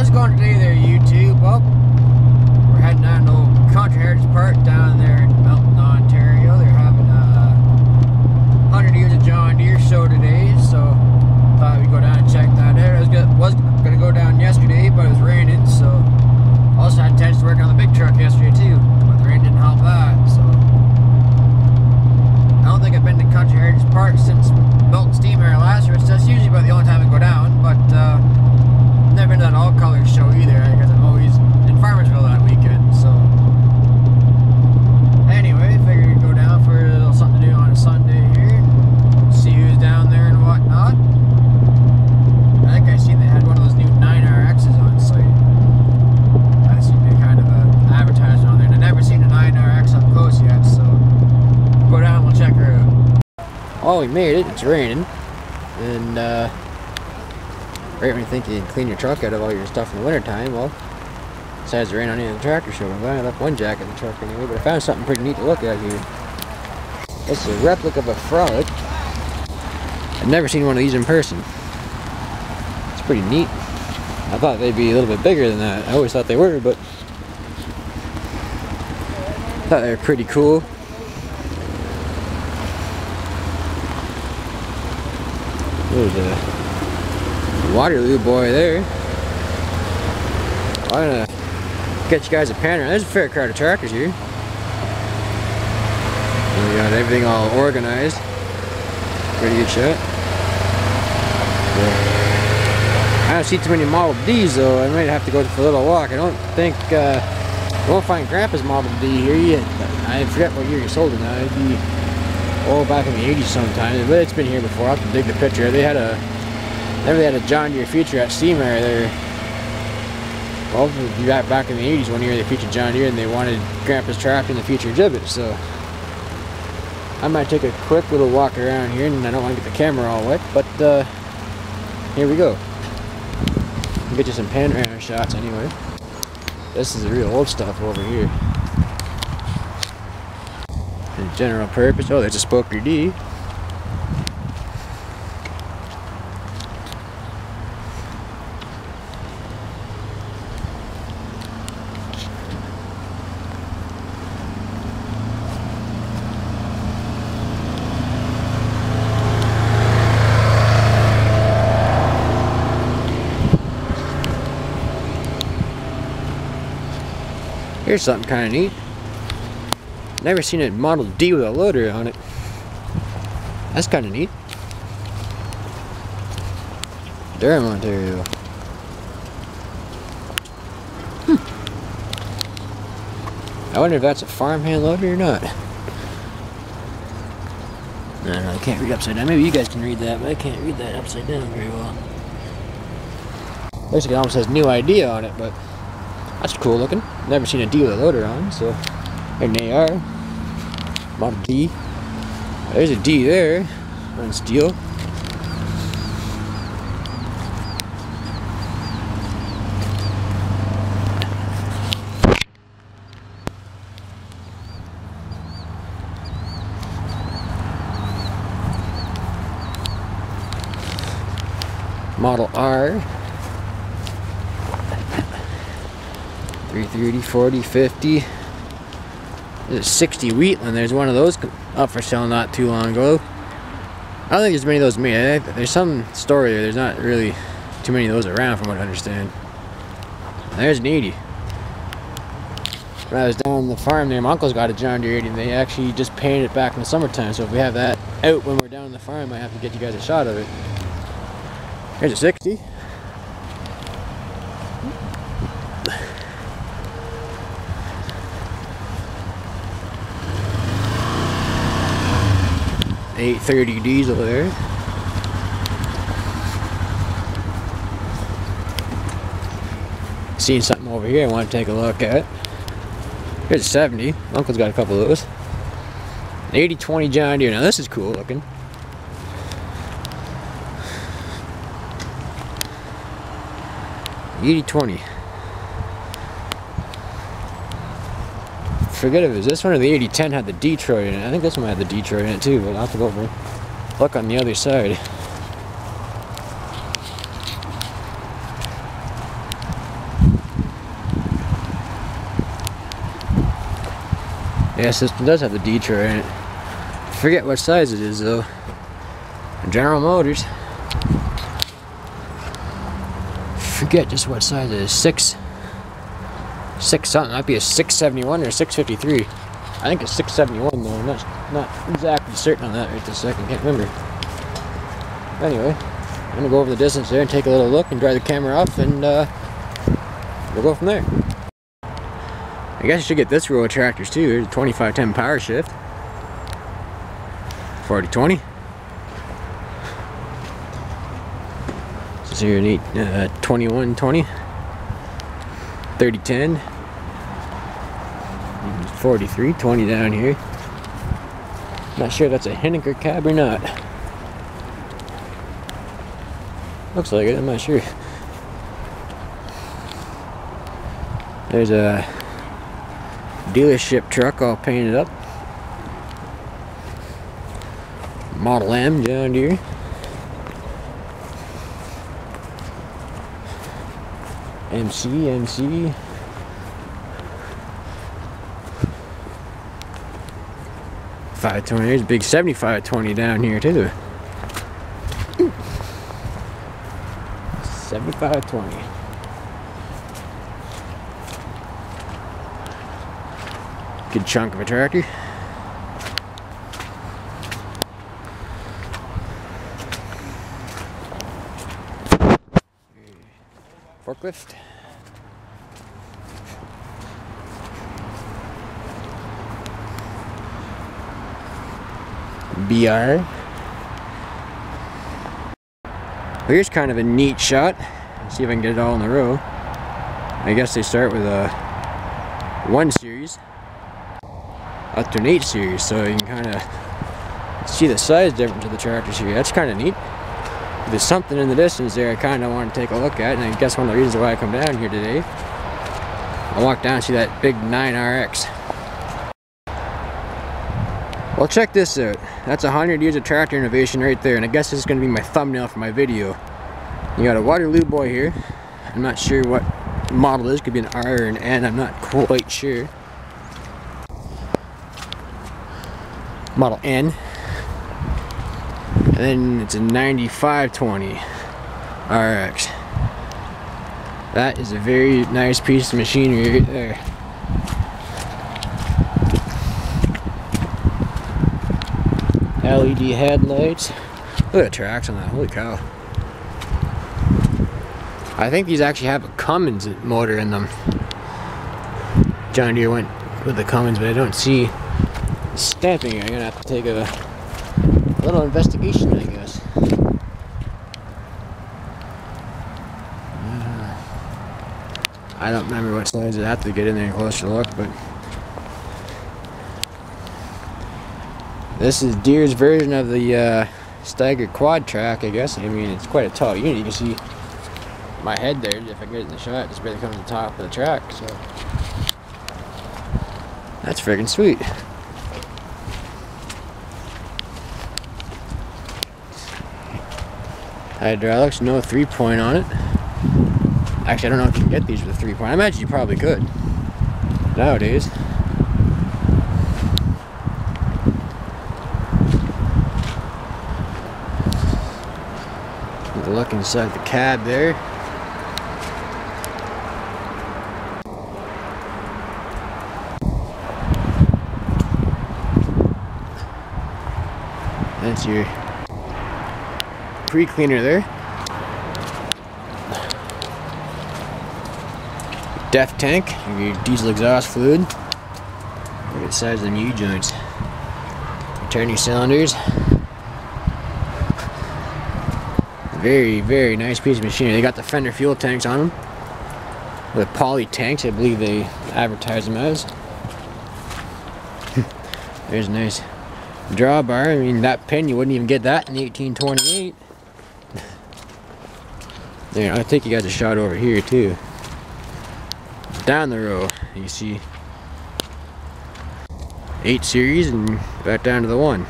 how's it going today there, YouTube? Well, we're heading down to old Country Heritage Park down there in Milton, Ontario. They're having a 100 Years of John Deere show today, so thought we'd go down and check that out. I was gonna go down yesterday, but it was raining, so also had intentions to work on the big truck yesterday too, but the rain didn't help that. So I don't think I've been to Country Heritage Park since Milton Steam Air last year, which that's usually about the only time I go down, but never been to that all colors show either, because I'm always in Farmersville that weekend. So anyway, figured we'd go down for a little something to do on a Sunday here, see who's down there and whatnot. I think I seen they had one of those new 9RXs on site. I seen they kind of advertisement on there, and I've never seen a 9RX up close yet, so go down and we'll check her out. Oh, we made it. It's raining, and right when you think you can clean your truck out of all your stuff in the winter time, well, besides the rain on the tractor show, I'm glad I left one jacket in the truck anyway, but I found something pretty neat to look at here. It's a replica of a frolic. I've never seen one of these in person. It's pretty neat. I thought they'd be a little bit bigger than that. I always thought they were, but I thought they were pretty cool. There's a Waterloo boy there. I'm gonna get you guys a pan around. There's a fair crowd of tractors here. And we got everything all organized. Pretty good shot. I don't see too many Model Ds though. I might have to go for a little walk. I don't think I won't find Grandpa's Model D here yet. I forget what year he sold it now. It'd be back in the 80s sometime. But it's been here before. I'll have to dig the picture. They had a John Deere feature at Steam Air there. Well, back in the 80s, one year they featured John Deere and they wanted Grandpa's tractor in the feature exhibit. So I might take a quick little walk around here, and I don't want to get the camera all wet, but here we go. I'll get you some panorama shots anyway. This is the real old stuff over here. And general purpose. Oh, there's a Spoker D. Here's something kind of neat. Never seen a Model D with a loader on it. That's kind of neat. Durham, Ontario. I wonder if that's a farmhand loader or not. I don't know, I can't read upside down. Maybe you guys can read that, but I can't read that upside down very well. Looks like it almost has New Idea on it, but that's cool looking. Never seen a D with a loader on, so there they are. Model D. There's a D there on steel. Model R. 330, 40, 50. There's a 60 Wheatland. There's one of those up for sale not too long ago. I don't think there's many of those made. There's some story there. There's not really too many of those around from what I understand. And there's an 80. When I was down on the farm there, my uncle's got a John Deere 80 and they actually just painted it back in the summertime. So if we have that out when we're down on the farm, I might have to get you guys a shot of it. Here's a 60. .830 diesel there. Seen something over here I want to take a look at. Here's a 70. Uncle's got a couple of those. An 80-20 John Deere. Now this is cool looking. .80-20. Forget if it was this one or the 8010 had the Detroit in it. I think this one had the Detroit in it too, but I'll have to go over and look on the other side. Yes, this one does have the DEERE in it. Forget what size it is though. General Motors. Forget just what size it is. Six something. Might be a 671 or 653. I think it's 671 though. I'm not exactly certain on that right this second. Can't remember. Anyway, I'm gonna go over the distance there and take a little look and dry the camera off, and we'll go from there. I guess you should get this row of tractors too. There's a 2510 power shift. 4020. So you're neat 2120. 3010. 4320 down here. Not sure if that's a Henniker cab or not. Looks like it, I'm not sure. There's a dealership truck all painted up. Model M John Deere. MC. 520. There's a big 7520 down here too. 7520. Good chunk of a tractor. Forklift. BR. Here's kind of a neat shot. Let's see if I can get it all in a row. I guess they start with a 1 series up to an 8 series, so you can kind of see the size difference of the tractors here. That's kind of neat. There's something in the distance there I kind of want to take a look at, and I guess one of the reasons why I come down here today. I walk down and see that big 9RX. Well, check this out. That's 100 years of tractor innovation right there, and I guess this is going to be my thumbnail for my video. You got a Waterloo boy here. I'm not sure what model it is. Could be an R or an N. I'm not quite sure. Model N. And then it's a 9520 RX. That is a very nice piece of machinery right there. LED headlights. Look at the tracks on that. Holy cow. I think these actually have a Cummins motor in them. John Deere went with the Cummins, but I don't see stamping here. I'm gonna have to take a little investigation, I guess. I don't remember what size it had to get in there and closer look, but this is Deere's version of the staggered quad track, I guess. I mean, it's quite a tall unit. You can see my head there, if I get it in the shot, just barely comes to the top of the track, so that's friggin' sweet. Hydraulics, no 3-point on it. Actually, I don't know if you can get these with a 3-point. I imagine you probably could nowadays. Take a look inside the cab there. That's your pre-cleaner there. Def tank, your diesel exhaust fluid. Look at the size of them U-joints. Turn your cylinders. Very, very nice piece of machinery. They got the Fender fuel tanks on them. The poly tanks, I believe they advertise them as. There's a nice drawbar. I mean, that pin, you wouldn't even get that in 1828. There, I think you got the shot over here too. Down the row, you see 8 series and back down to the 1.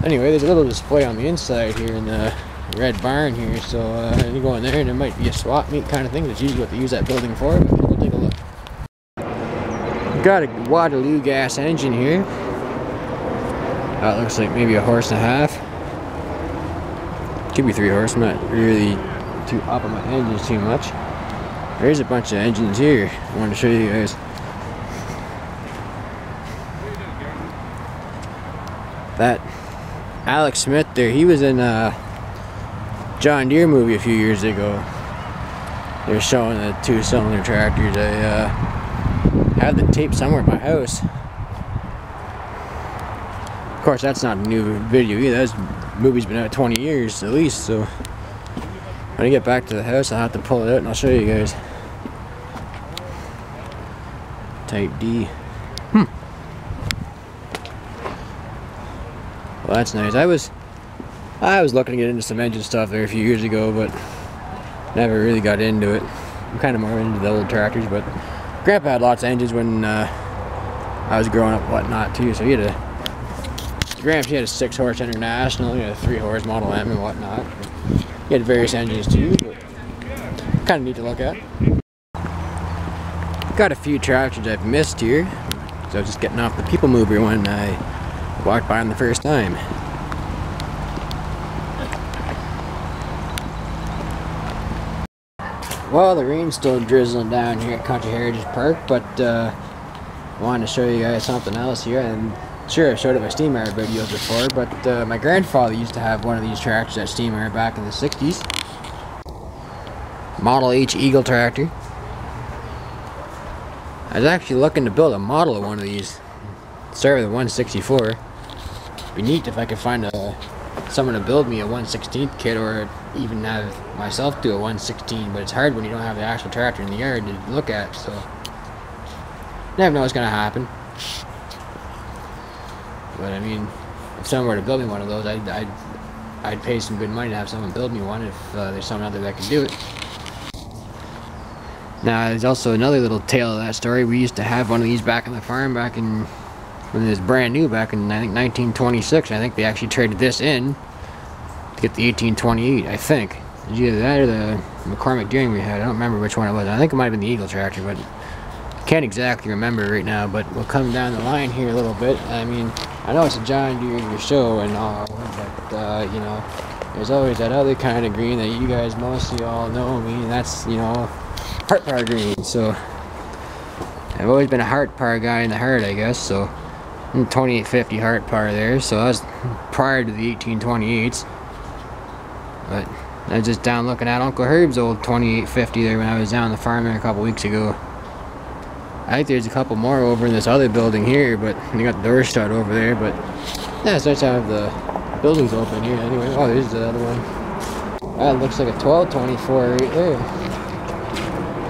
Anyway, there's a little display on the inside here in the red barn here, so you go in there and there might be a swap meet kind of thing. That's usually what they use that building for, but we'll take a look. Got a Waterloo gas engine here. That looks like maybe a horse and a half. Could be 3 horse. I'm not really too up on my engines too much. There's a bunch of engines here I wanted to show you guys. That Alex Smith there, he was in a John Deere movie a few years ago. They were showing the 2-cylinder tractors. I have the tape somewhere at my house. Of course, that's not a new video either. That movie's been out 20 years at least, so when I get back to the house, I'll have to pull it out and I'll show you guys. Type D. Well, that's nice. I was looking to get into some engine stuff there a few years ago, but never really got into it. I'm kind of more into the old tractors, but Grandpa had lots of engines when I was growing up, whatnot too. So he had Gramps, he had a 6-horse International, he had a 3-horse Model M and whatnot. He had various engines too, but kind of neat to look at. Got a few tractors I've missed here, so I was just getting off the people mover when I walked by them the first time. Well, the rain's still drizzling down here at Country Heritage Park, but I wanted to show you guys something else here. And sure, I've showed it my steam iron videos before, but my grandfather used to have one of these tractors at steam iron back in the 60s. Model H Eagle tractor. I was actually looking to build a model of one of these. Start with a 164. It'd be neat if I could find someone to build me a 1/16 kit, or even have myself do a 1/16, but it's hard when you don't have the actual tractor in the yard to look at, so never know what's gonna happen. But I mean, if someone were to build me one of those, I'd pay some good money to have someone build me one if there's someone out there that can do it. Now, there's also another little tale of that story. We used to have one of these back on the farm back in, when it was brand new, back in, I think, 1926. I think they actually traded this in to get the 1828, I think. It was either that or the McCormick Deering we had. I don't remember which one it was. I think it might have been the Eagle tractor, but can't exactly remember right now. But we'll come down the line here a little bit. I mean, I know it's a John Deere show and all, but, you know, there's always that other kind of green that you guys mostly all know me, and that's, you know, heart power green. So I've always been a heart power guy in the heart, I guess. So 2850 heart power there, so that was prior to the 1828s. But I was just down looking at Uncle Herb's old 2850 there when I was down the farm there a couple weeks ago. I think there's a couple more over in this other building here, but they got the door shut over there. But yeah, it's nice to have the buildings open here anyway. Oh, there's the other one. That looks like a 1224 right there.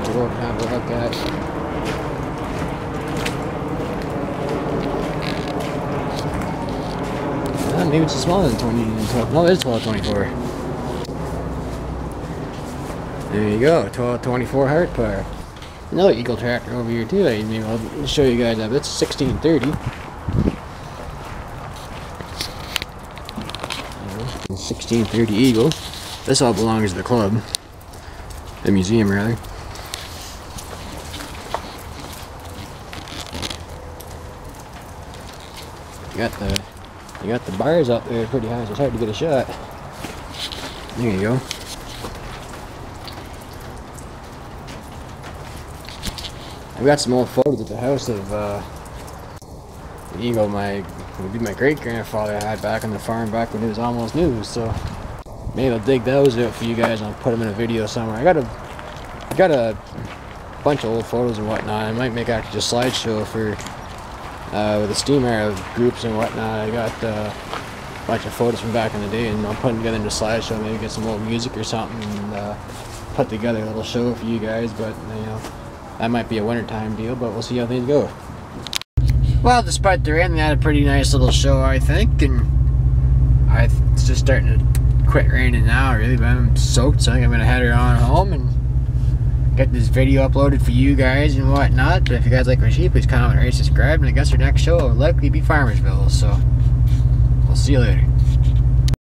We'll go and have a look at. Maybe it's smaller than 12. No, it is 1224. There you go, 1224 heart power. Another Eagle tractor over here too. Maybe I'll show you guys that. It's 1630. 1630 Eagle. This all belongs to the club, the museum rather. You got the bars up there pretty high, so it's hard to get a shot. There you go. I've got some old photos at the house of the Eagle my great grandfather had back on the farm back when it was almost new. So maybe I'll dig those out for you guys and I'll put them in a video somewhere. I got a bunch of old photos and whatnot. I might make actually a slideshow for with the steam arrow groups and whatnot. I got a bunch of photos from back in the day, and I'll put them together into a slideshow. Maybe get some old music or something and put together a little show for you guys. But you know, that might be a wintertime deal, but we'll see how things go. Well, despite the rain, they had a pretty nice little show, I think, and it's just starting to quit raining now, really, but I'm soaked, so I think I'm gonna head her on home and get this video uploaded for you guys and whatnot. But if you guys like my sheep, please comment, rate, subscribe, and I guess our next show will likely be Farmersville, so we'll see you later.